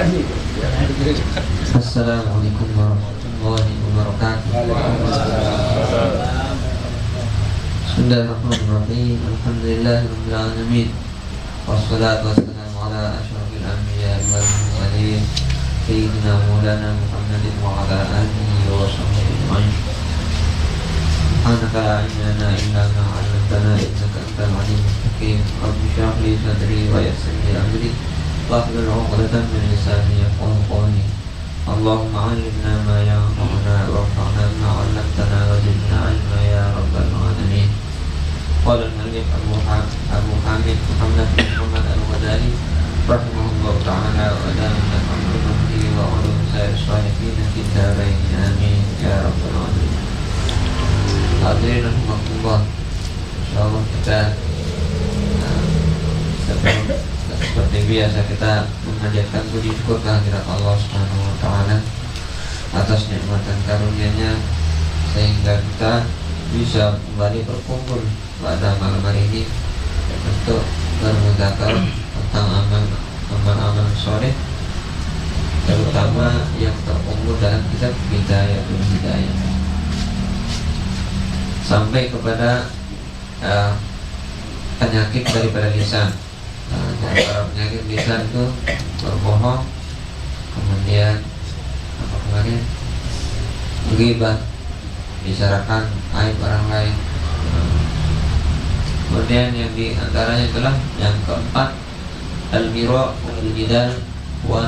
Assalamualaikum warahmatullahi wabarakatuh. Bismillahirrahmanirrahim. Alhamdulillahirabbil alamin. Wassalatu wassalamu ala asyrofil anbiya'i wal mursalin sayyidina maulana Muhammadin wa ala alihi wa sahbihi ajma'in. Subhanaka la ilma lana illa ma 'allamtana innaka antal alimul hakim. Rabbi shrah li sadri wa yassir li amri wahlul 'uqdatam min lisani yafqahu qawli. Allahumma 'allimna ma yanfa'una warfa'na bima 'allamtana wa zidna 'ilma ya rabbal alamin. Qala al-mu'allif Abu Hamid Muhammad bin Muhammad al-Ghazali rahimahullah ta'ala wa damna amruhi wa ulum sair salihin fid darain amin ya rabbal alamin. Hadirin rahimakumullah, insyaallah kita seperti biasa kita memanjatkan puji syukur kehadirat Allah Subhanahu wa taala atas nikmat dan karunia-Nya sehingga kita bisa kembali berkumpul pada malam hari ini untuk bermudzakar tentang amal-amal soleh, terutama yang terkumpul dalam kitab Bidayatul Hidayah, sampai kepada penyakit daripada lisan. Para penyakit lisan itu berbohong, kemudian apa kemarin ghibah, bicarakan aib orang lain. Kemudian yang diantaranya adalah yang keempat, al-mira wal jidal wa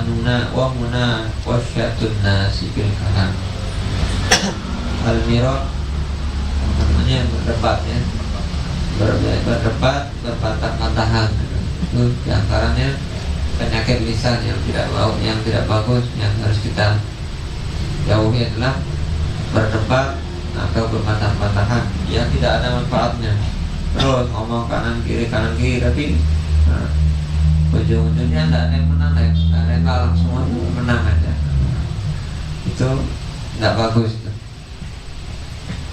munawasyatun nasi fil kalam. Al-mira namanya berdebat, ya, berdebat, berbantah-bantahan. Itu diantaranya penyakit lisan yang tidak bagus, yang harus kita jauhi adalah berdebat atau berbantah-bantahan yang tidak ada manfaatnya. Terus ngomong kanan kiri, tapi ujung-ujungnya tidak ada yang menang, tidak ada yang kalah, semua menang aja. Itu tidak bagus itu.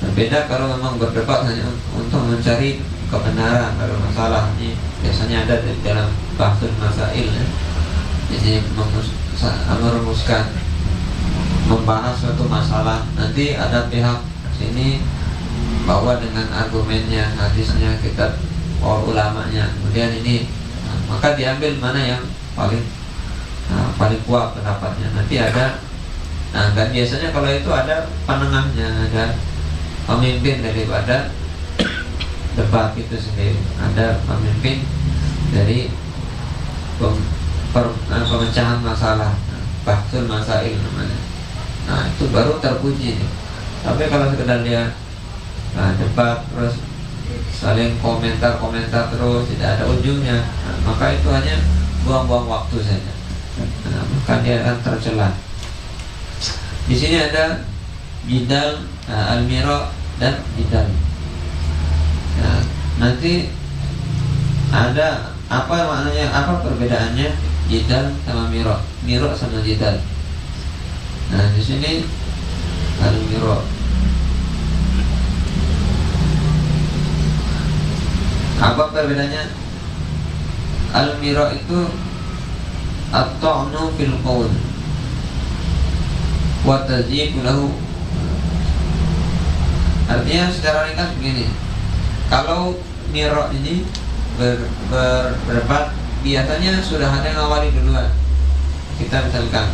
Berbeda kalau memang berdebat hanya untuk mencari kebenaran pada masalah. Ini biasanya ada di dalam bahsul masail, ya. Jadi merumuskan, membahas suatu masalah. Nanti ada pihak sini bawa dengan argumennya, hadisnya, kitab ulamanya. Kemudian ini, maka diambil mana yang paling kuat pendapatnya. Nanti ada, dan biasanya kalau itu ada penengahnya, ada pemimpin daripada debat itu sendiri, ada pemimpin dari pemecahan masalah, bahsul masail namanya. Nah, itu baru terpuji nih. Tapi kalau sekedar dia debat terus saling komentar terus tidak ada ujungnya, maka itu hanya buang-buang waktu saja. Maka dia akan tercela. Di sini ada jidal, al-mira dan jidal. Nanti ada apa maknanya, apa perbedaannya jidal sama mira, mira sama jidal. Nah, di sini al-mira, apa perbedaannya? Al-mira itu at-ta'nu fil qaul wa tajibu lahu. Artinya secara ringkas begini, kalau mira ini berdebat, biasanya sudah ada yang ngawali duluan. Kita misalkan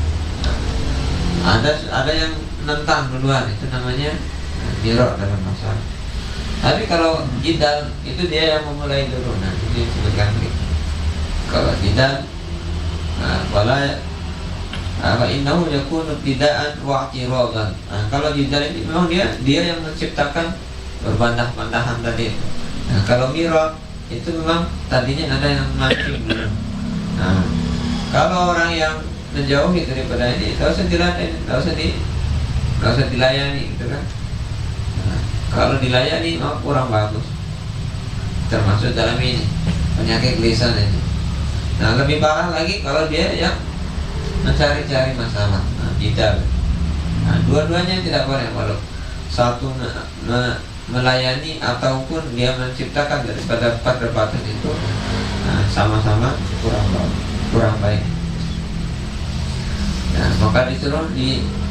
ada yang nentang duluan, itu namanya mira dalam masalah. Tapi kalau jidal itu dia yang memulai dulu. Nah, ini disebutkan gitu. Kalau jidal, wala innahu yakunu ibtida'an wa i'tiradan. Nah, kalau jidal ini memang dia yang menciptakan berbantah-bantahan tadi. Nah, kalau mira itu memang tadinya ada yang mancing dulu. Nah, kalau orang yang menjauhi daripada ini, tidak usah dilayani, gitu kan? Nah, kalau dilayani, kurang bagus. Termasuk dalam ini penyakit lisan ini. Nah, lebih parah lagi kalau dia yang mencari-cari masalah, jidal. Nah, dua-duanya tidak boleh. Kalau satu melayani ataupun dia menciptakan daripada perdebatan itu, sama-sama kurang baik. Nah, maka disuruh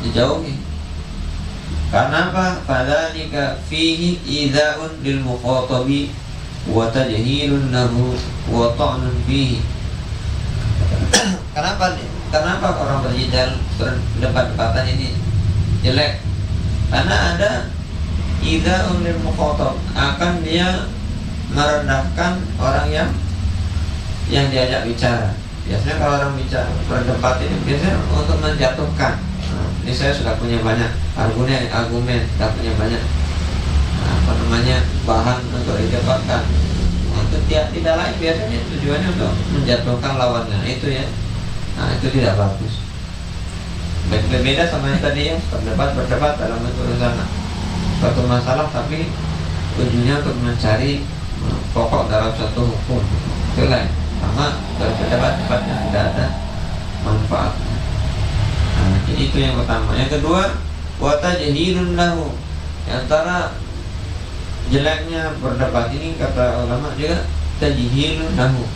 dijauhi. Karena apa? Fadzalika fihi idza'un lil mukhatabi wa tajhilun lahu wa ta'nun fihi. Kenapa orang berdebat-debatan ini jelek? Karena ada idza'un lil mukhatab, akan dia merendahkan orang yang diajak bicara. Biasanya kalau orang bicara berdebat ini biasanya untuk menjatuhkan. Ini saya sudah punya banyak argumen, sudah punya banyak bahan untuk didebatkan. Itu tidak lain biasanya tujuannya untuk menjatuhkan lawannya. Itu ya. Nah, itu tidak bagus. Berbeda sama yang tadi ya, berdebat dalam urusan suatu masalah, tapi ujungnya untuk mencari pokok dalam suatu hukum. Itu lain. Sama berdebat-debatnya tidak ada manfaatnya. Nah, itu yang pertama. Yang kedua, wa tajhilun lahu. Antara jeleknya berdebat ini kata ulama juga tajhilun lahu,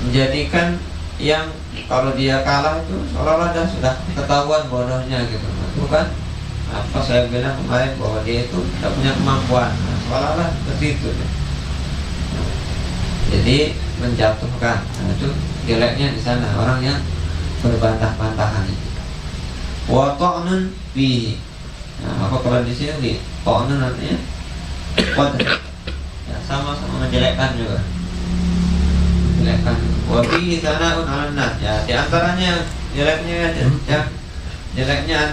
menjadikan yang kalau dia kalah itu seolah-olah sudah ketahuan bodohnya gitu. Bukan apa saya bilang kemarin bahwa dia itu tidak punya kemampuan. Nah, seolah-olah seperti itu. Jadi menjatuhkan. Nah, itu jeleknya di sana orang yang berbantah-bantahan itu. Wa ta'nun fihi. Nah, apa kalau di sini di ta'nun artinya wadah. Ya, sama-sama menjelekkan juga. Menjelekkan. Wa fihi sana'un 'alan nas. Ya, di antaranya jeleknya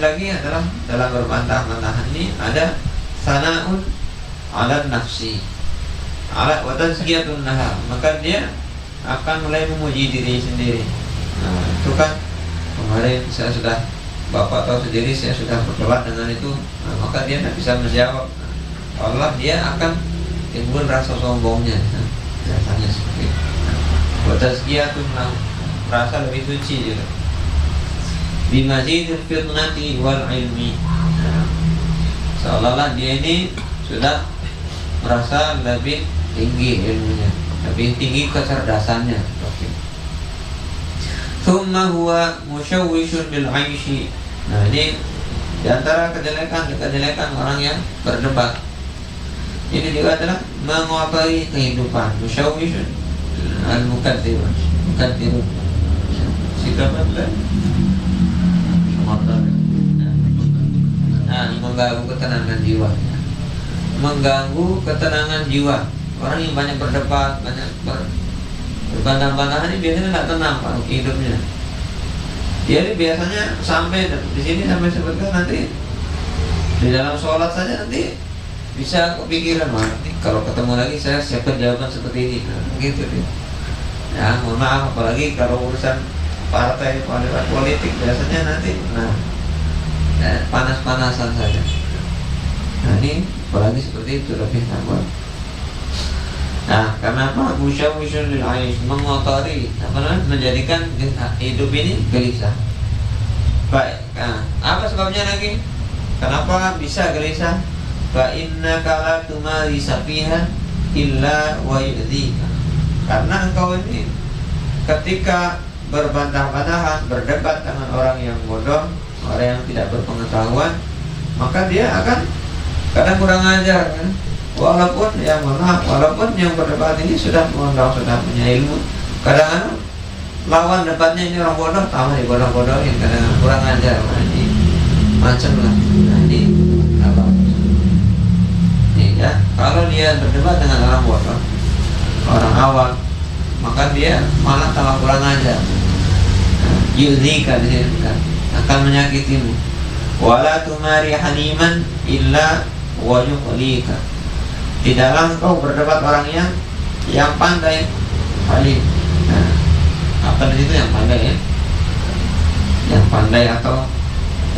lagi adalah dalam berbantah-bantahan ini ada sana'un 'alan nafsi. Ala wa tazkiyatun laha, maka dia akan mulai memuji diri sendiri. Nah, itu kan kemarin saya sudah, Bapak tahu sendiri, saya sudah berdebat dengan itu. Nah, maka dia tidak bisa menjawab. Allah dia akan timbul rasa sombongnya. Nah, rasanya seperti itu. Wa tazkiyatun lahu, merasa lebih suci juga. Bimazidil fitnati wal ilmi. Nah, seolah-olah dia ini sudah merasa lebih tinggi ilmunya, lebih tinggi kecerdasannya. Thumma huwa musyawwishun lil 'aishi. Nah, ini di antara kejelekan orang yang berdebat. Ini juga adalah mengotori kehidupan. Musyawwishun al-mukadzdzibun. Mukadzdzibun. Sikap apa? Mengganggu ketenangan jiwa. Mengganggu ketenangan jiwa. Orang yang banyak berdebat, banyak berbantah-bantahan ini biasanya tidak tenang Pak hidupnya. Dia biasanya sampai di sini sampai sebutkan nanti di dalam sholat saja nanti bisa kepikiran, nanti kalau ketemu lagi saya siapkan jawaban seperti ini. Nah, begitu dia. Ya, mohon maaf, apalagi kalau urusan partai politik biasanya nanti panas-panasan saja. Nah, ini apalagi seperti itu lebih tambah. Nah, karena apa? Musyawwishun lil 'aish, mengotori, menjadikan hidup ini gelisah. Baik. Nah, apa sebabnya lagi? Kenapa bisa gelisah? Fa innaka la tumari safiha illa wa yu'dzika. Karena engkau ini ketika berbantah-bantahan, berdebat dengan orang yang bodoh, orang yang tidak berpengetahuan, maka dia akan kadang kurang ajar kan? Walaupun yang berdebat ini sudah punya ilmu, kadang lawan debatnya ini orang bodoh, tambah dibodoh-bodohin, kadang kurang ajar, ini macam lah. Nah, ini apa? Ini ya, kalau dia berdebat dengan orang bodoh, orang awam, maka dia malah tambah kurang ajar. Yudzika di sini kan, akan menyakitimu. Wala tumari haliman illa wa yuqlika. Tidaklah engkau berdebat orang yang pandai halim. Nah, apa di situ yang pandai ya? Yang pandai atau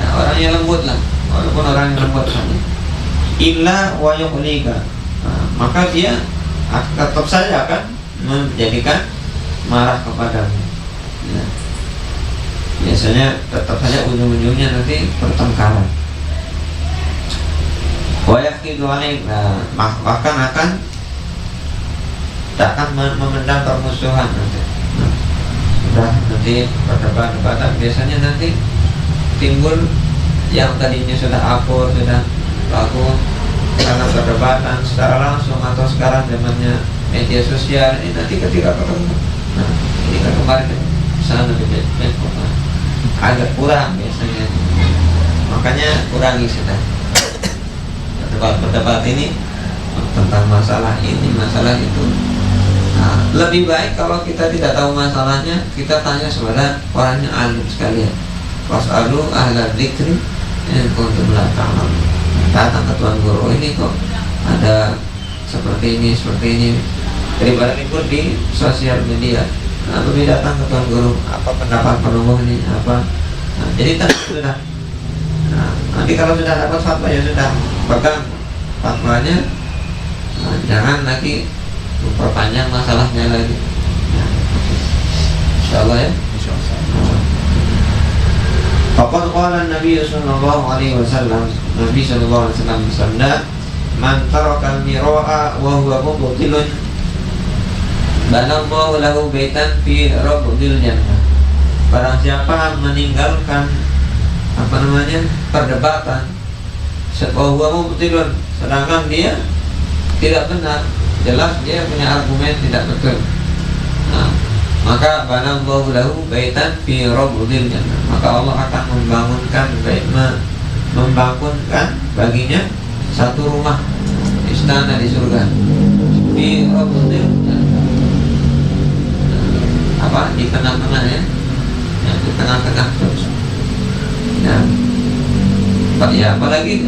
ya, orang yang lembut lah, walaupun orang yang lembut saja. Illa wa yuqlika. Nah, maka dia tetap saja akan menjadikan marah kepadamu. Ya. Biasanya tetap saja ujung-ujungnya nanti pertengkaran. Wayakidu alaik, bahkan akan memendam permusuhan nanti. Sudah nanti perdebatan biasanya nanti timbul yang tadinya sudah akur, sudah bagus karena perdebatan secara langsung atau sekarang zamannya media sosial ini nanti ketika ketemu, nah ini kan kemarin sana lebih agak kurang biasanya, makanya kurangi sudah berdebat ini tentang masalah ini masalah itu. Nah, lebih baik kalau kita tidak tahu masalahnya, kita tanya kepada orangnya alim sekalian. Was'alu ahla dzikri in kuntum la ta'lamun. Datang ke tuan guru, ini kok ada seperti ini daripada ikut di sosial media. Nah, lebih datang ke tuan guru, apa pendapat penunggu ini apa. Nah, jadi sudah. Nah, nanti kalau sudah dapat fatwa ya sudah pegang fatwanya. Nah, jangan lagi memperpanjang masalahnya lagi. Nah, insyaallah ya. Faqad qala Nabi sallallahu alaihi wasallam, Nabi sallallahu alaihi wasallam bersabda, "Man taraka al-mira'a wa huwa mubtilun, banallahu lahu baitan fi rabdil jannah." Barang siapa meninggalkan perdebatan, wa huwa mubtilun, sedangkan dia tidak benar, jelas dia punya argumen tidak betul. Nah, maka banallahu lahu baitan fi rabdil jannah, maka Allah akan membangunkan baginya satu rumah istana di surga. Fi rabdil jannah, di tengah-tengah ya, di tengah-tengah terus. Ya, apalagi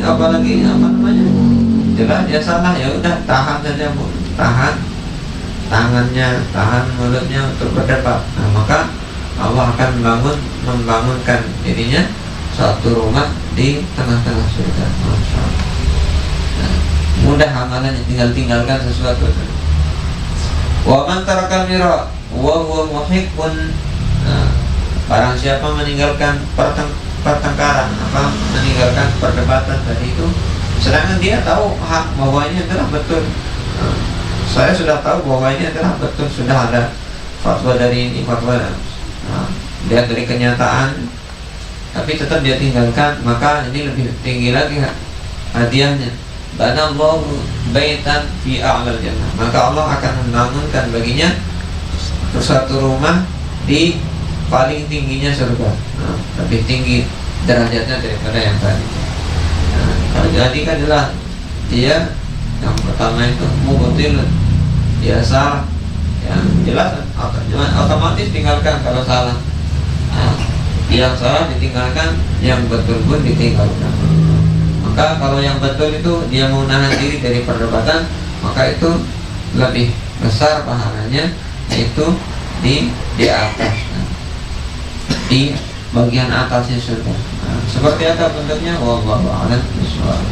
jelas dia salah, ya udah tahan saja Bu, tahan tangannya, tahan mulutnya untuk berdebat. Nah, maka Allah akan membangunkan dirinya suatu rumah di tengah-tengah surga. Masya Allah. Nah, mudah amalannya, tinggalkan sesuatu. Wa man tarakal mira wa huwa muhiqqun. Nah, barang siapa meninggalkan pertengkaran, meninggalkan perdebatan tadi itu, sedangkan dia tahu bahwa ini adalah betul. Nah, saya sudah tahu bahwa ini adalah betul, sudah ada fatwa dari ini, fatwa lihat dari kenyataan, tapi tetap dia tinggalkan, maka ini lebih tinggi lagi hadiahnya. Banallahu baitan fi a'lal jannah, maka Allah akan membangunkan baginya suatu rumah di paling tingginya surga. Nah, lebih tinggi derajatnya daripada yang tadi. Nah, kalau jadi kan jelas dia yang pertama itu mubtil, dia salah, ya jelas otomatis tinggalkan kalau salah. Nah, yang salah ditinggalkan, yang betul pun ditinggalkan. Maka kalau yang betul itu dia mau nahan diri dari perdebatan, maka itu lebih besar pahalanya, yaitu di atas, di bagian atasnya surga. Nah, seperti apa bentuknya? Wallahu a'lam bishawab.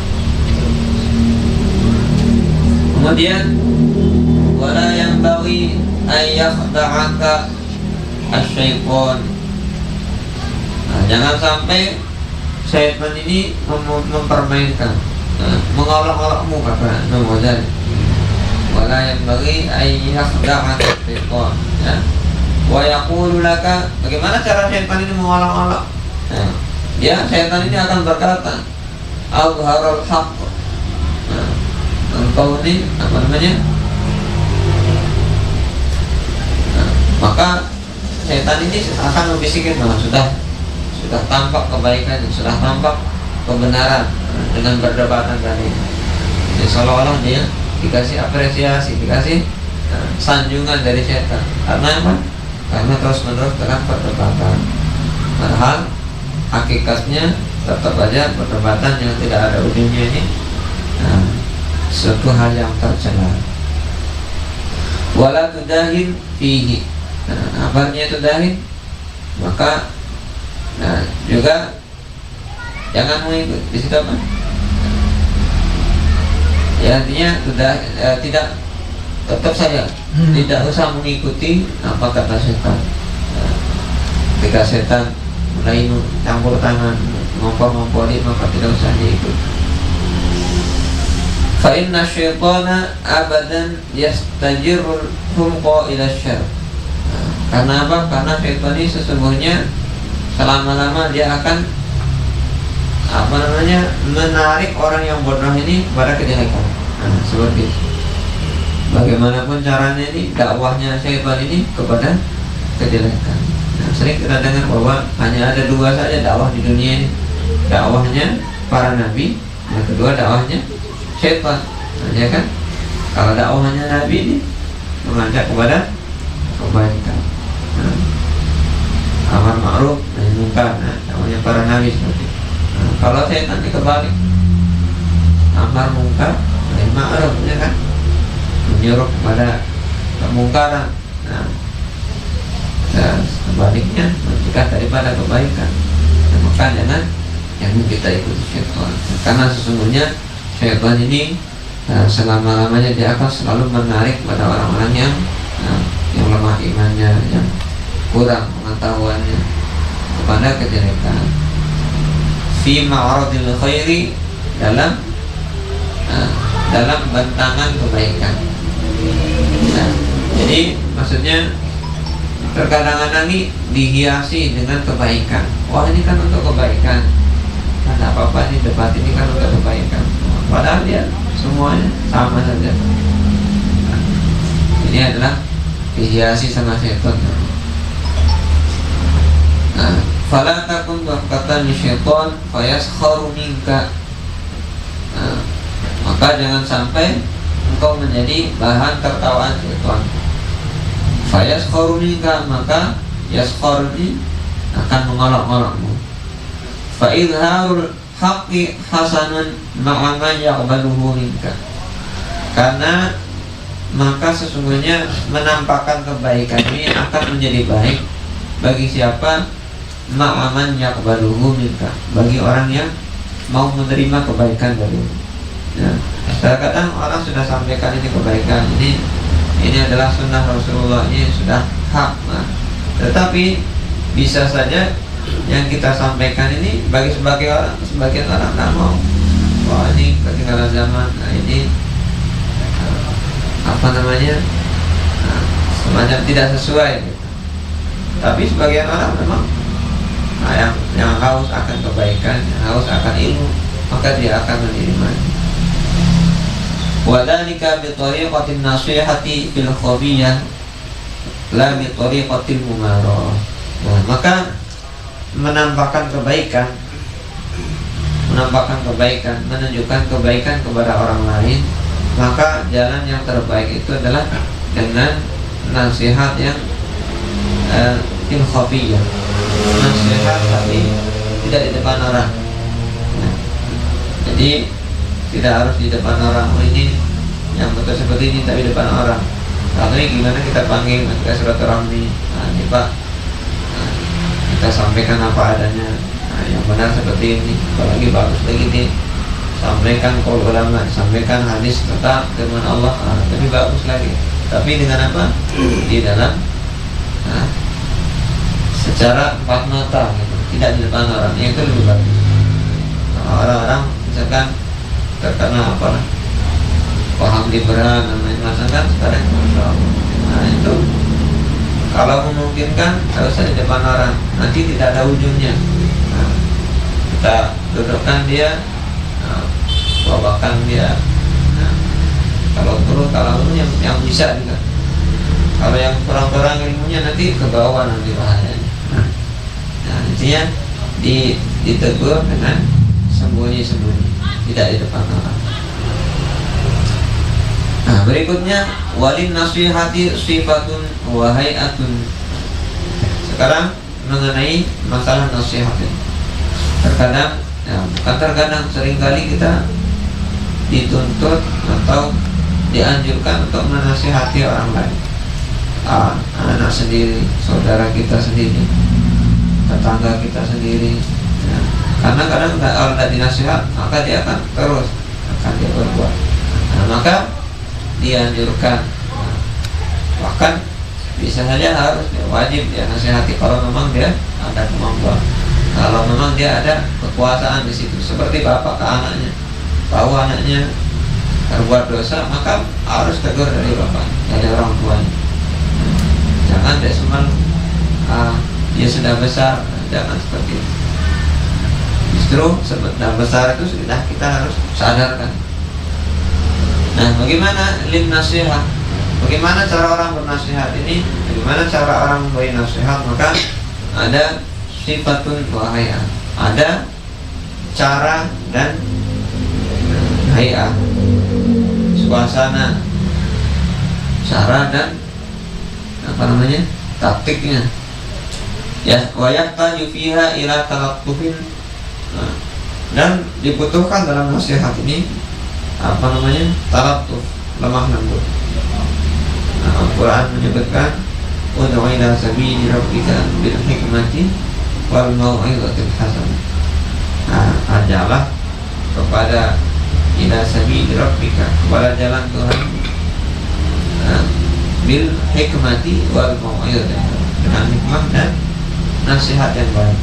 Kemudian wala yang bagi ayyakhda'aka asy-syaitan. Nah, jangan sampai syaitan ini mempermainkan, mengolok-olokmu, kata Imam Ghazali. Wala yang bagi ayyakhda'aka asy-syaitan, ya. Wa yaqulu laka, bagaimana cara syaitan ini mengolok-olok? Nah, syaitan ini akan berkata, azharul haqq. Nah, engkau ini maka syaitan ini akan membisikkan bahwa sudah tampak kebaikan, sudah tampak kebenaran dengan perdebatan tadi. Jadi seolah-olah dia dikasih apresiasi, dikasih sanjungan dari syaitan. Karena apa? Karena terus-menerus dalam perdebatan. Padahal hakikatnya tetap aja perdebatan yang tidak ada ujungnya ini suatu hal yang tercela. Wala tudahin fihi. Apa artinya tudahin? Maka juga jangan mengikut di situ apa? Ya artinya tidak, tetap saja tidak usah mengikuti apa kata setan. Ketika setan mulai campur tangan, ngompor-ngompori, maka tidak usah diikuti. Fa inna syaitana abadan yastajirul humqa ila syarr. Karena apa? Karena syaitan ini sesungguhnya selama-lama dia akan menarik orang yang bodoh ini pada kejelekan. Seperti itu. Bagaimanapun caranya ini dakwahnya syaitan ini kepada kejelekan. Sering kita dengar bahwa hanya ada dua saja dakwah di dunia ini, dakwahnya para nabi, yang kedua dakwahnya syaitan. Ya kan? Kalau dakwahnya nabi ini mengajak kepada kebaikan, amar ma'ruf nahi munkar, dakwahnya para nabi seperti itu. Kalau syaitan ini kebalik, amar munkar nahi ma'ruf, ya kan? Menyuruh kepada kemungkaran. Dan sebaliknya mencegah daripada kebaikan. Maka jangan kita ikuti syaitan, karena sesungguhnya syaitan ini selama-lamanya dia akan selalu menarik pada orang-orang yang lemah imannya, yang kurang pengetahuannya, kepada kejelekan. Fi ma'radil khairi, dalam bentangan kebaikan. Jadi maksudnya terkadang-kadang ini dihiasi dengan kebaikan. Wah, ini kan untuk kebaikan. Nah, apa-apa di debat ini kan untuk kebaikan. Padahal dia semuanya sama saja. Ini adalah dihiasi sama syaitan. Fala takun waqatan syaitan fayaskharu minka. Maka jangan sampai engkau menjadi bahan tertawaan syaitan. Fayaskharu minka, maka yaskhar ini akan mengolok-olokmu. Fa idharul haqqi hasanun ma'a man yaqbaluhu minka. Karena maka sesungguhnya menampakkan kebaikan ini akan menjadi baik bagi siapa ma'a man yaqbaluhu minka, bagi orang yang mau menerima kebaikan darimu. Ya, kadang orang sudah sampaikan ini kebaikan, ini adalah sunnah Rasulullah, ini sudah hak. Tetapi bisa saja yang kita sampaikan ini bagi sebagian orang tidak mau. Wah, ini ketinggalan zaman. Ini semacam tidak sesuai gitu. Tapi sebagian orang memang yang haus akan kebaikan, yang haus akan ilmu, maka dia akan menerimanya. Wadhalika bitariqatin nasihati fil khabiyah la bitariqatil mumarah. Maka menampakkan kebaikan, menunjukkan kebaikan kepada orang lain, maka jalan yang terbaik itu adalah dengan nasihat yang fil khabiyah, nasihat tapi tidak di depan orang. Jadi tidak harus di depan orang. Ini yang betul seperti ini, tapi di depan orang. Lalu gimana kita panggil, kita silaturahmi. Ini Pak, kita sampaikan apa adanya. Yang benar seperti ini. Apalagi bagus lagi nih, sampaikan qaul ulama, sampaikan hadis tentang firman Allah. Lebih bagus lagi. Tapi dengan apa? Di dalam secara empat mata gitu. Tidak di depan orang. Yang itu lebih bagus. Orang-orang misalkan terkena paham liberal namanya kan sekarang. Itu kalau memungkinkan harus di depan orang, nanti tidak ada ujungnya. Kita dudukkan dia, bawakan dia. Kalau perlu yang bisa juga. Kalau yang kurang-kurang ilmunya nanti ke bawah, nanti bahayanya. Intinya ditegur dengan sembunyi-sembunyi, tidak di depan orang. Berikutnya walin nasihati sifatun wa hay'atun. Sekarang mengenai masalah nasihat ini. Terkadang seringkali kita dituntut atau dianjurkan untuk menasihati orang lain, anak sendiri, saudara kita sendiri, tetangga kita sendiri. Karena kadang kalau tidak dinasihat, maka dia akan terus dia berbuat. Maka dianjurkan, bahkan bisa saja harus wajib dia nasihati kalau memang dia ada kemampuan, kalau memang dia ada kekuasaan di situ. Seperti bapak ke anaknya, tahu anaknya berbuat dosa, maka harus tegur dari bapak, dari orang tuanya. Jangan dia dia sudah besar, jangan seperti itu. Justru sebenarnya besar itu sudah kita harus sadarkan. Nah, bagaimana lim nasihat? Bagaimana cara orang bernasihat ini? Bagaimana cara orang memberi nasihat? Maka ada sifatun wa hay'ah. Ada cara dan hay'ah, suasana, cara dan taktiknya. Ya, wa yahtaju fiha ila talaqqufin. Dan dibutuhkan dalam nasihat ini talaqquf, lemah lembut. Al-Quran menyebutkan ud'u ila sabili rabbika bil hikmati wal mau'izatil hasanah. Ajalah kepada ila sabili rabbika, kepada jalan Tuhan, bil hikmati wal mau'izatil hasanah, dengan hikmah dan nasihat yang baik,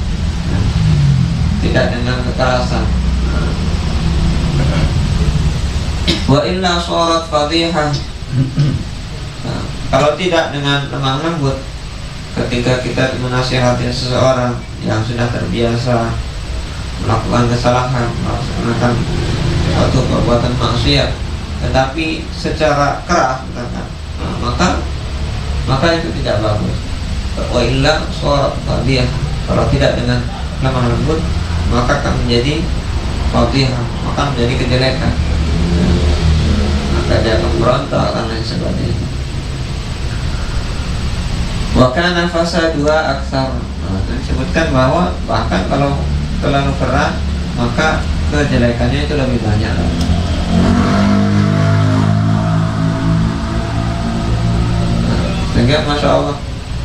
tidak dengan kekerasan. Wa illa sharat fadhihah. Kalau tidak dengan lemah lembut, ketika kita menasihati seseorang yang sudah terbiasa melakukan kesalahan, melakukan suatu perbuatan maksiat, tetapi secara keras, maka itu tidak bagus. Wa illa sharat fadhihah. Kalau tidak dengan lemah lembut, maka akan menjadi fadhihah, maka menjadi kejelekan. Maka dia akan berontak dan lain sebagainya. Wa kana fasaduha aktsar. Disebutkan bahwa bahkan kalau terlalu keras, maka kejelekannya itu lebih banyak. Sehingga Masya Allah,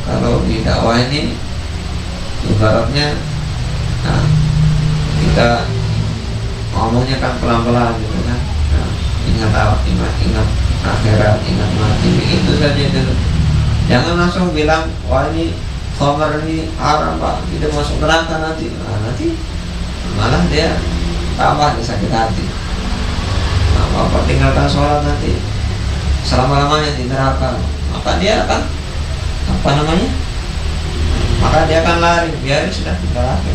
kalau di dakwah ini ibaratnya kita ngomongnya kan pelan-pelan gitu kan. Ingat akhirat, ingat mati, itu saja dulu. Jangan langsung bilang, wah ini khamar ini haram pak, tidak masuk neraka nanti. Nanti malah dia tambah sakit hati. Bapak tinggalkan sholat nanti selama-lamanya di neraka. Maka dia akan maka dia akan lari, biarin sudah di neraka.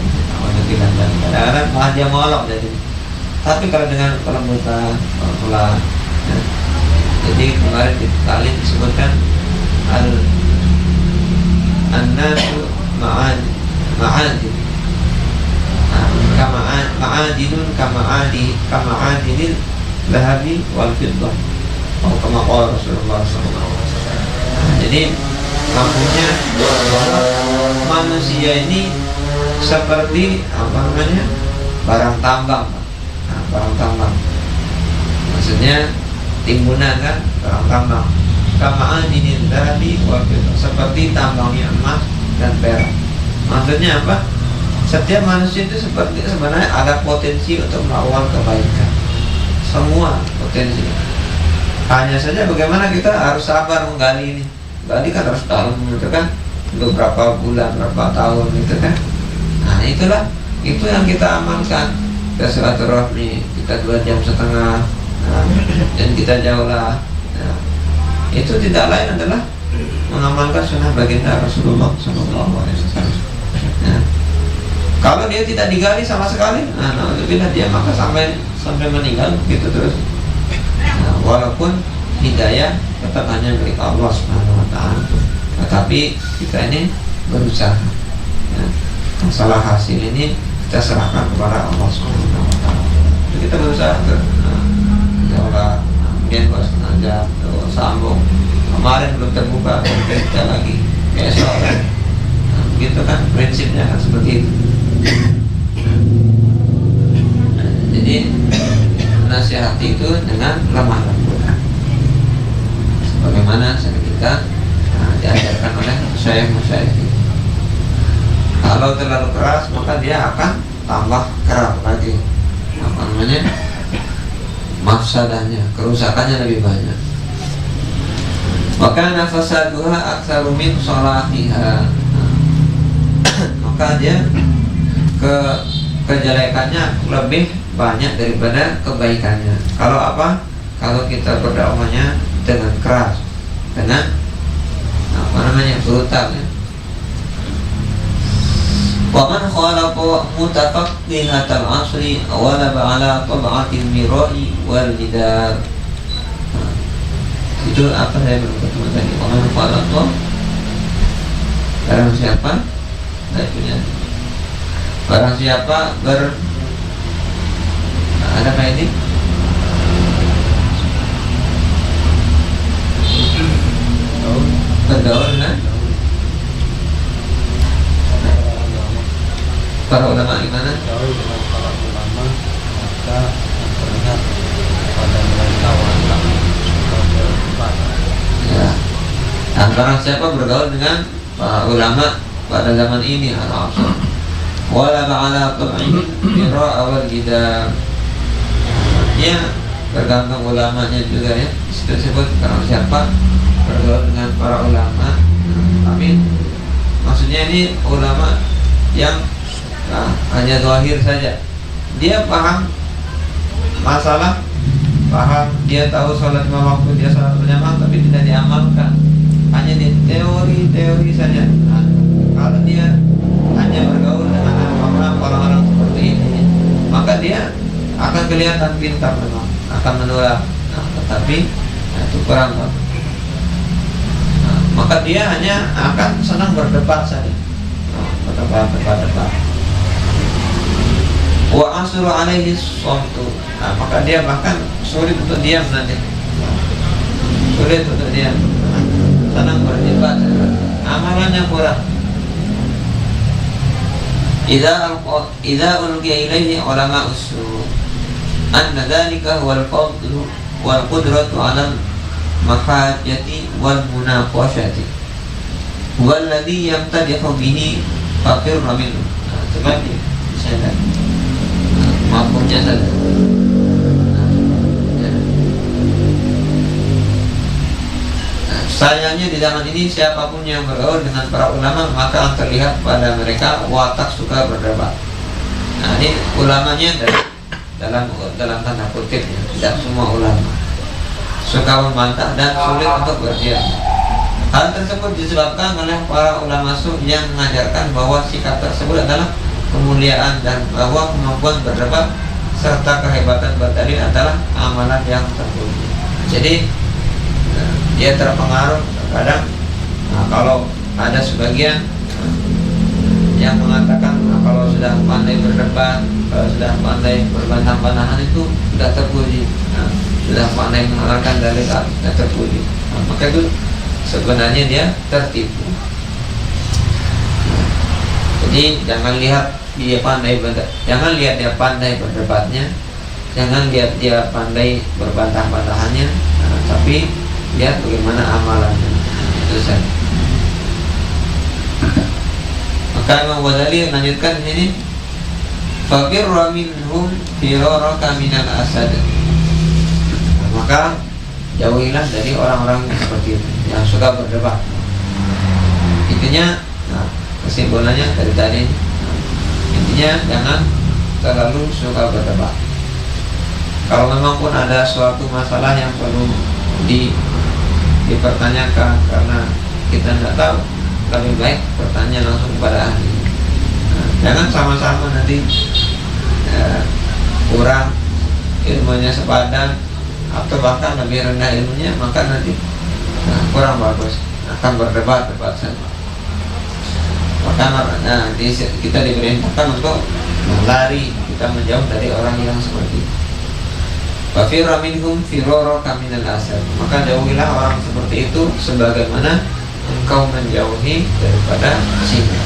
Kadang-kadang malah dia molok jadi. Tapi kalau dengan kelembutan, pelan-pelan, ya. Jadi kemarin di tali disebutkan an-nasu ma'adin, ma'adinun kama'adinil dhahabi wal fiddah, atau kama qala Rasulullah SAW. Jadi maksudnya manusia ini seperti barang tambang. Barang tambang, maksudnya timbunan kan, barang tambang. Kama'adinil dhahabi wal fiddah, seperti tambangnya emas dan perak. Maksudnya apa? Setiap manusia itu sebenarnya ada potensi untuk melakukan kebaikan. Semua potensi. Hanya saja bagaimana kita harus sabar menggali ini. Gali kan harus dalam gitu kan, untuk berapa bulan, berapa tahun gitu kan. Nah itulah, itu yang kita amalkan. Kita silaturahmi, kita 2,5 jam, dan kita jauhlah. Nah, itu tidak lain adalah mengamalkan sunnah baginda Rasulullah SAW. Nah, kalau dia tidak digali sama sekali, alhamdulillah dia maka sampai meninggal begitu terus. Nah, walaupun hidayah tetap hanya milik Allah Subhanahu wa Ta'ala, tetapi kita ini berusaha. Ya, masalah hasil ini kita serahkan kepada Allah Subhanahu wa Ta'ala. Kita berusaha jauhlah, kemudian kalau sengaja sambung, kemarin belum terbuka, kita lagi besok kan. Begitu kan prinsipnya kan seperti itu. Jadi nasihati itu dengan lemah lembut, sebagaimana kita diajarkan oleh syekh-syekh. Kalau terlalu keras maka dia akan tambah keras lagi, mafsadahnya, kerusakannya lebih banyak. Maka nafasaduha aktsaru min shalahiha. Maka dia kejelekannya lebih banyak daripada kebaikannya. Kalau apa? Kalau kita berdakwahnya dengan keras, dengan brutal ya. Wa man khalaqa mutafaqqihatal asri walaba ala tab'atil mirai wal jidar. Itu apa saya belum ketemu tadi. Wa man khalaqa, barang siapa, saya punya, barang siapa ada apa ini? Bergaul dengan para ulama gimana? Bergaul dengan para ulama, maka terlihat pada mereka watak sebagai ibadah. Ya. Nah, barang siapa bergaul dengan para ulama pada zaman ini, al-asr, wala ba'ala tab'in mira awal jidar, ya bergantung ulamanya juga ya. Disebut barang siapa bergaul dengan para ulama, tapi maksudnya ini ulama yang hanya zahir saja. Dia paham masalah, paham, dia tahu sholat lima waktu, dia sholat berjamaah, tapi tidak diamalkan, hanya di teori saja. Nah, kalau dia hanya bergaul dengan orang-orang seperti ini, maka dia akan kelihatan pintar memang, akan menular, tetapi itu kurang. Maka dia hanya akan senang berdebat saja, berdebat. Wa asru alaihi shamtu. Maka dia bahkan sulit untuk diam nanti. Sulit untuk diam. Senang berdebat, amalannya kurang. Idza ulqiya ilaihi ulama usul anna dzalika wal fadlu wal qudratu 'ala mahajati wal munaqashati walladhi yamtadihu bihi fakir minhu. Sebab saya mafhumnya saja. Sayangnya di zaman ini siapapun yang bergaul dengan para ulama maka terlihat pada mereka watak suka berdebat. Nah, ini ulamanya dalam tanda kutip ya, tidak semua ulama suka membantah dan sulit untuk berdiam. Hal tersebut disebabkan oleh para ulama yang mengajarkan bahwa sikap tersebut adalah kemuliaan dan bahwa kemampuan berdebat serta kehebatan berdalil adalah amalan yang terpuji. Jadi dia terpengaruh terkadang kalau ada sebagian yang mengatakan kalau sudah pandai berdebat, kalau sudah pandai berbantah-bantahan itu sudah terpuji, sudah pandai mengeluarkan dalil sudah terpuji. Maka itu sebenarnya dia tertipu. Jadi jangan lihat dia pandai berdebatnya, jangan lihat dia pandai berbantah-bantahannya, tapi lihat bagaimana amalannya. Itu saja. Maka Imam Ghazali melanjutkan di sini, faqirra minhum firaraka minal asad. Maka jauhilah dari orang-orang yang seperti itu, yang suka berdebat. Intinya, kesimpulannya dari tadi, intinya jangan terlalu suka berdebat. Kalau memang pun ada suatu masalah yang perlu dipertanyakan karena kita tidak tahu, lebih baik bertanya langsung kepada ahli. Jangan sama-sama nanti kurang ilmunya sepadan atau bahkan lebih rendah ilmunya, maka nanti kurang bagus, akan berdebat saja. Maka kita diperintahkan untuk lari, kita menjauh dari orang yang seperti itu. Wa firra minhum firaraka minal asad. Maka jauhilah orang seperti itu sebagaimana engkau menjauhi daripada singa.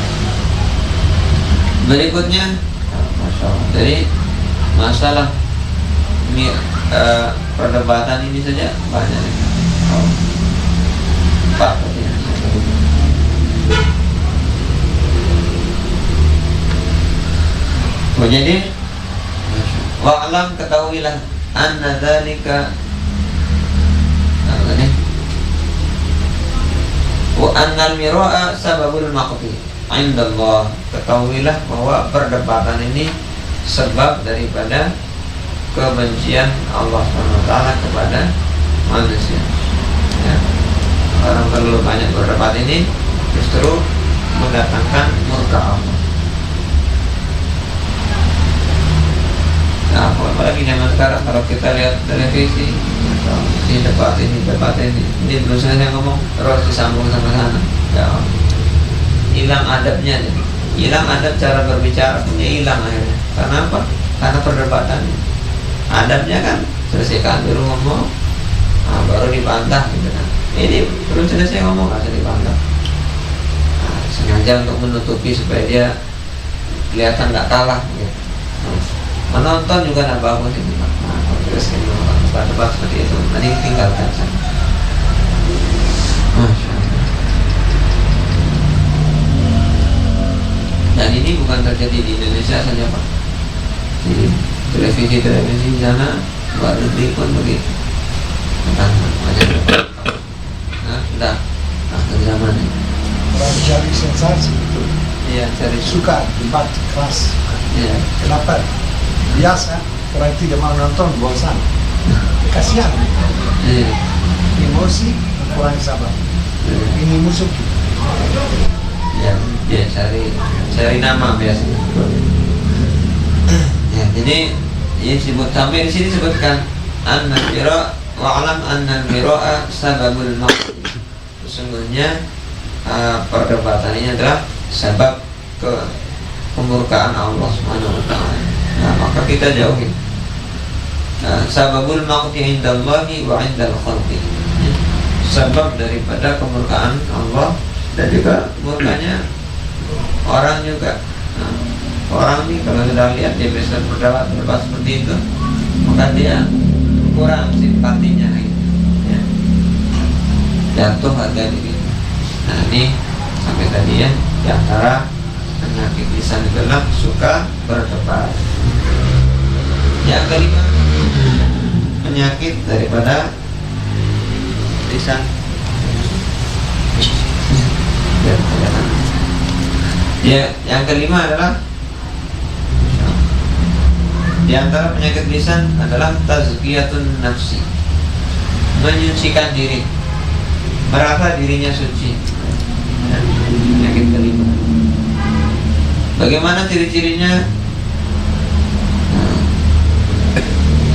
Berikutnya, jadi masalah perdebatan ini saja banyak. Pak, jadi wa'lam, ketahuilah anna dzalika wa annal mira'a sababul maqti indallah. Ketahuilah bahwa perdebatan ini sebab daripada kebencian Allah SWT kepada manusia. Ya. Orang terlalu banyak berdebat ini justru mendatangkan murka Allah. apalagi zaman sekarang kalau kita lihat televisi, ini debat ini belum selesai ngomong terus disambung sama sana, ya hilang adabnya, hilang adab cara berbicara punya hilang akhirnya. Karena apa? Karena perdebatan. Adabnya kan selesaikan dulu ngomong, baru dibantah gitu kan. Ini belum selesai ngomong aja dibantah. Sengaja untuk menutupi supaya dia kelihatan nggak kalah gitu. Menonton juga nggak bagus itu. Terus ini debat seperti itu, nanti tinggalkan saja. Masya Allah. Dan ini bukan terjadi di Indonesia saja Pak. Di televisi sana, luar negeri pun begitu. Tentang macam sudah akhir zaman ini. Orang cari sensasi itu Iya, cari suka debat keras. Iya. Kenapa? Biasa orang tidak mau nonton bosan. Kasihan. Iya. Emosi kurang sabar. Iya. Ini musuh. Ya, dia cari nama biasanya. Ya, jadi ini disebut sampai di sini sebutkan an-nabira wa alam an-nabira sababul maut. Sesungguhnya perdebatan ini adalah sebab kemurkaan Allah Subhanahu wa taala. Nah, maka kita jauhi. Sababul maqti indallahi wa indal khalqi. Sebab daripada kemurkaan Allah dan juga murkanya orang juga. Orang ini kalau sudah lihat dia bisa berdebat seperti itu, maka dia kurang simpatinya gitu. Ya. Jatuh harga diri. Nah ini sampai tadi ya, di antara penyakit lisan gelap suka berdebat. Yang kelima, penyakit daripada lisan. Ya, yang kelima adalah di antara penyakit lisan adalah tazkiyatun nafsi, menyucikan diri, merasa dirinya suci. Penyakit kelima. Bagaimana ciri-cirinya?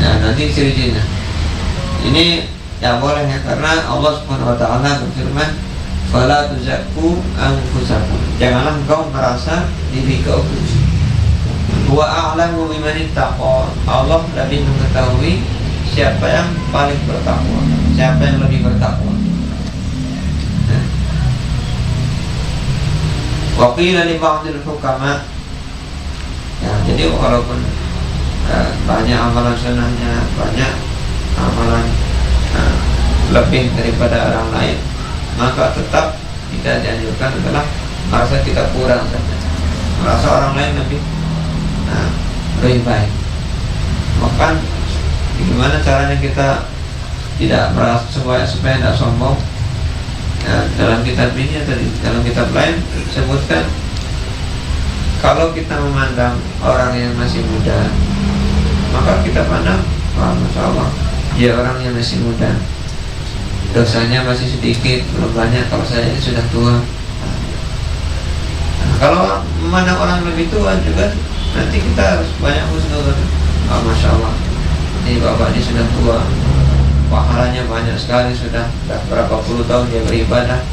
Nah, nanti ciri-cirinya. Ini ya boleh ya, karena Allah Subhanahu wa taala berfirman, "Fala tuzakku anfusakum." Janganlah engkau merasa diri kau suci. Wa a'lamu biman ittaqa. Allah lebih mengetahui siapa yang paling bertakwa, siapa yang lebih bertakwa. Wa qila li ba'dil hukama. Ya, jadi walaupun banyak amalan sunnahnya, banyak amalan lebih daripada orang lain, maka tetap kita dianjurkan adalah merasa kita kurang saja, merasa orang lain lebih baik. Maka gimana caranya kita tidak merasa supaya tidak sombong? Ya, dalam kitab ini tadi, dalam kitab lain sebutkan kalau kita memandang orang yang masih muda, maka kita pandang, wah, masya Allah, dia orang yang masih muda, dosanya masih sedikit, belum banyak. Kalau saya ini sudah tua. Nah, kalau memandang orang lebih tua juga, nanti kita harus banyak husnuzon. Oh, masya Allah, ini bapak ini sudah tua, pahalanya banyak sekali, sudah berapa puluh tahun dia beribadah,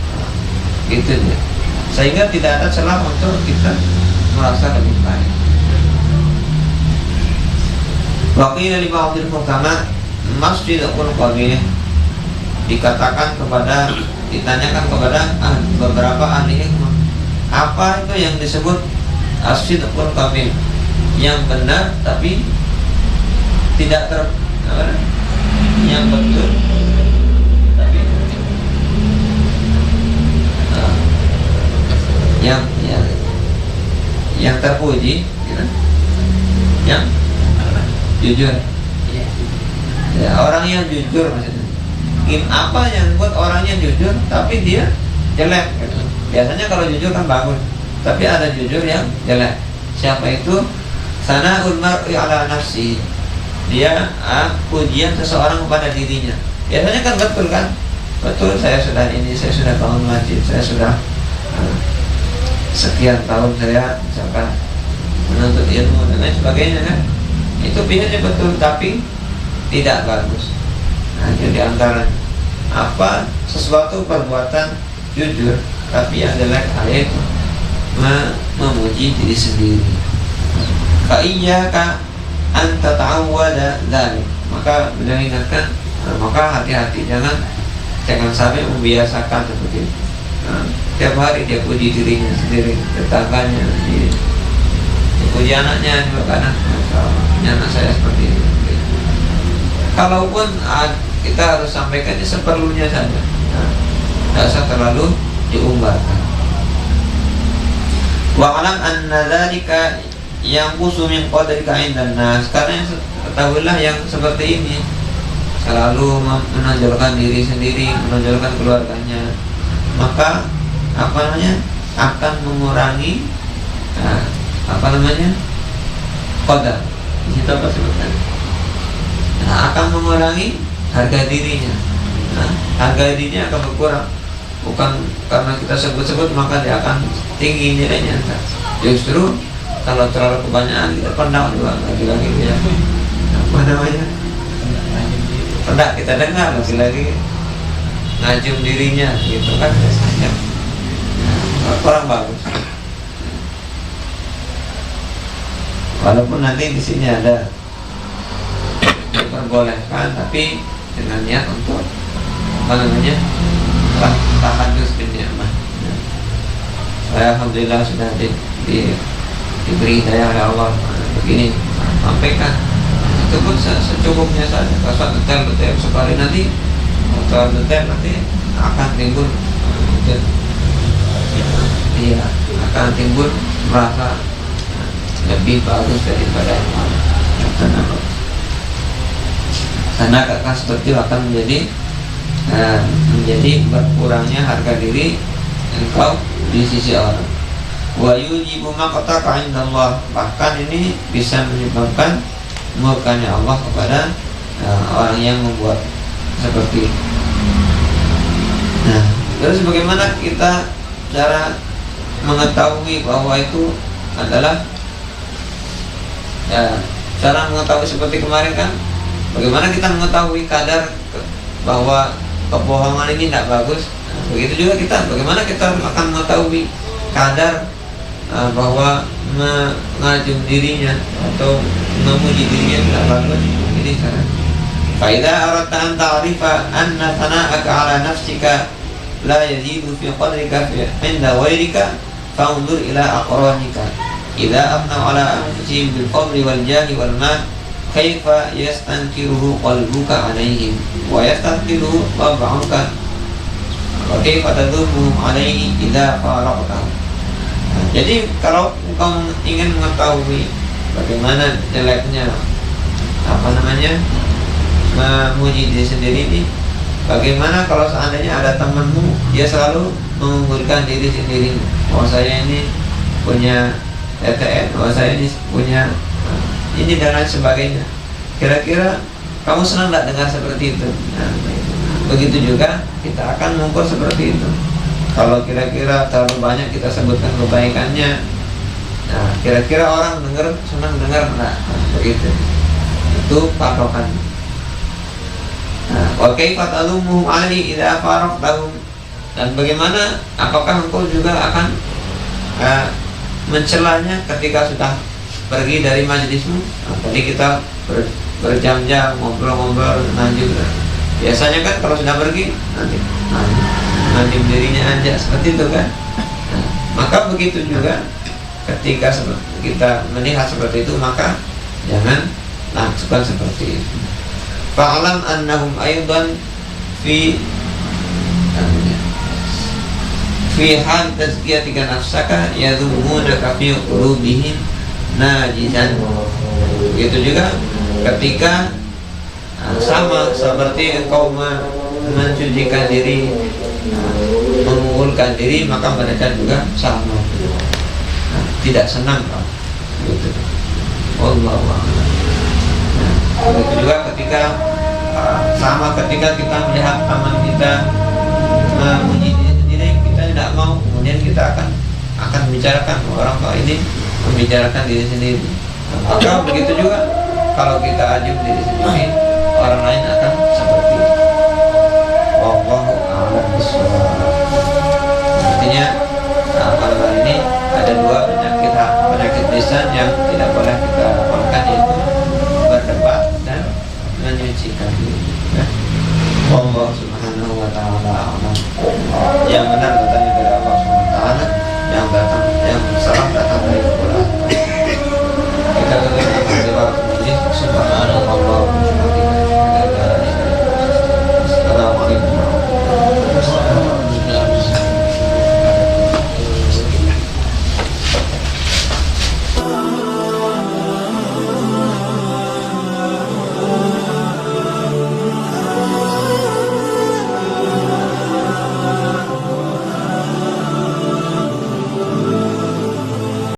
gitu ya. Sehingga tidak ada celah untuk kita merasa lebih baik. Waqila li ba'dil hukama masjidul qabih, dikatakan kepada, ditanyakan kepada beberapa ahli hikmah, apa itu yang disebut as-sidqul qabih, yang benar tapi tidak yang betul tapi yang terpuji, gitu. Yang jujur, ya, orang yang jujur maksudnya. Apa yang buat orangnya jujur tapi dia jelek gitu. Biasanya kalau jujur kan bagus, tapi ada jujur yang jelek. Siapa itu? Sana'ul mar'i ala nafsi, dia pujian seseorang kepada dirinya. Biasanya kan betul kan? Betul, saya sudah ini, saya sudah bangun masjid, saya sudah sekian tahun saya misalkan menuntut ilmu dan lain sebagainya kan. itu pilihannya betul tapi tidak bagus. Nah, itu diantara apa sesuatu perbuatan jujur tapi yang jelek itu memuji diri sendiri. Fa iyyaka an tata'awwada dzalik. Maka beliau ingatkan, maka hati-hati jangan sampai membiasakan seperti itu. Tiap hari dia puji dirinya sendiri, tetangganya, dipuji anaknya juga kadang, anak saya seperti ini. Kalaupun kita harus sampaikannya seperlunya saja, tidak usah terlalu diumbarkan. Wa alam anna dzalika yanqusu min qadrika 'indan nas. Karena ketahuilah yang seperti ini selalu menonjolkan diri sendiri, menonjolkan keluarganya, maka akan mengurangi qadar. Di situ apa sebutkan? Akan mengurangi harga dirinya. Harga dirinya akan berkurang. Bukan karena kita sebut-sebut maka dia akan tinggi nilainya. Justru kalau terlalu kebanyakan kita pandang juga lagi-lagi ya. Tidak kita dengar lagi-lagi ngajum dirinya gitu kan biasanya. Kurang bagus. Walaupun nanti di sini ada diperbolehkan tapi dengan niat untuk tahadus bin ni'mah. Saya alhamdulillah sudah diberi hidayah oleh Allah begini sampaikan itu pun secukupnya saja. Kalau detail sekali nanti atau detail nanti akan timbul akan timbul merasa lebih bagus daripada yang lain. Karena kakak seperti itu akan menjadi berkurangnya harga diri engkau di sisi orang. Wa yujibu maqtaka 'indallah. Bahkan ini bisa menyebabkan murkanya Allah kepada orang yang membuat seperti itu. Nah, terus bagaimana kita cara mengetahui bahwa itu adalah cara mengetahui seperti kemarin kan? Bagaimana kita mengetahui kadar bahwa kebohongan ini tidak bagus? Begitu juga kita, bagaimana kita akan mengetahui kadar bahwa mengajum dirinya atau memuji dirinya tidak bagus? Ini cara. Faida aradta an ta'rifa anna thana'aka 'ala nafsika la yazidu fi qadrika fi 'inda ghayrika fa'unzur ila aqranika idza abna'u 'ala anfusihim bil fadli wal jahi wal mal kaifa yastankiruhu qalbuka 'alaihim wa yastankiruhu tab'uka wa kaifa tadhummu 'alaihi idza faraqtahu. Jadi kalau engkau ingin mengetahui bagaimana jeleknya memuji diri sendiri ini, bagaimana kalau seandainya ada temanmu dia selalu mengunggulkan diri sendiri, bahwa saya ini punya TTN, bahwa saya ini punya ini dan lain sebagainya. Kira-kira kamu senang tidak dengar seperti itu? Nah, begitu juga kita akan mengukur seperti itu. Kalau kira-kira terlalu banyak kita sebutkan kebaikannya, nah kira-kira orang senang dengar enggak? Begitu. Itu patokan. Nah, wa kaifa talumuhum 'alaihi idza faraqtahum. Dan bagaimana apakah engkau juga akan mencelanya ketika sudah pergi dari majelismu? Nah, tadi kita berjam-jam ngobrol-ngobrol juga. Biasanya kan kalau sudah pergi nanti dirinya aja seperti itu kan. Nah, maka begitu juga ketika kita melihat seperti itu, maka jangan langsung seperti itu. Fa'alam annahum aydan fi hal tazkiyatika nafsaka yadhummunaka fi qulubihim najisan. Begitu juga ketika sama seperti engkau mencucikan diri, mengunggulkan diri, maka mereka juga sama, tidak senang gitu. Wallahu a'lam. Begitu juga ketika ketika kita melihat teman kita memuji diri sendiri, kita tidak mau, kemudian kita akan bicarakan orang tua ini membicarakan diri sendiri. Maka begitu juga kalau kita ajung diri sendiri, orang lain akan seperti itu. Wallahu a'lam bishawab. Artinya